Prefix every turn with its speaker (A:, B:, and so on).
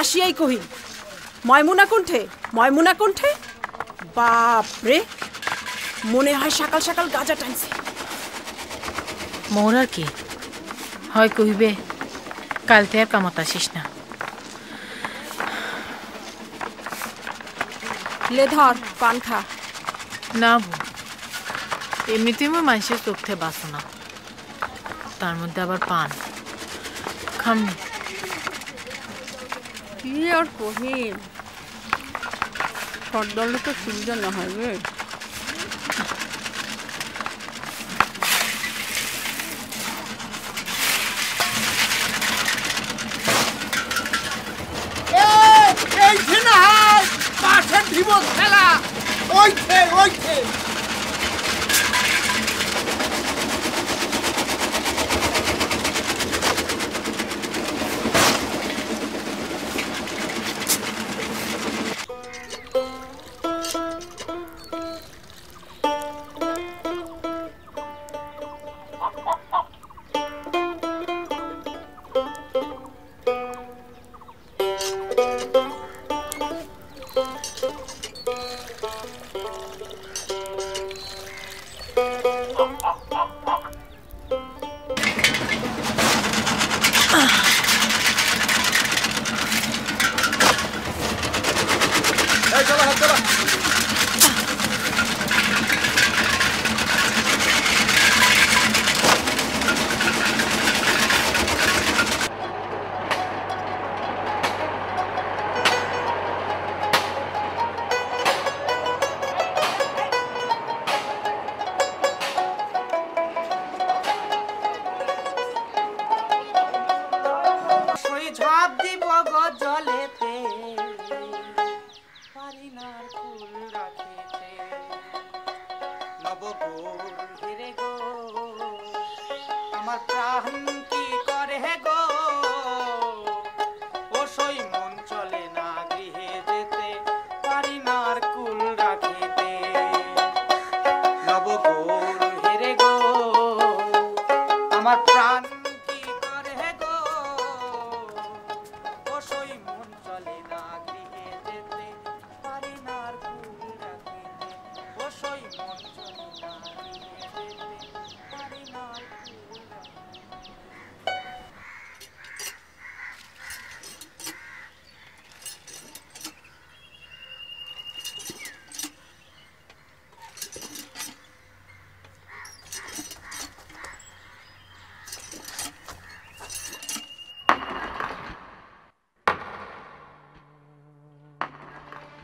A: আসিয়াই কহিল, ময়মুনা কণ্ঠে, ময়মুনা কণ্ঠে। বাপরে, মনে হয় সকাল সকাল গাঁজা টানছে।
B: মোর আর কি হয়, কহিবে কালতে আর কামত আসিস না।
A: লে ধর, পান খা।
B: না বউ, এমনিতেই মই মানুষের চোখে বাঁচো না, তার মধ্যে আবার পান খামনি।
A: কি আর কহিম, সর্দারলে তো সুবিধা না হয় রে।
C: খেলা ওইছে ওইছে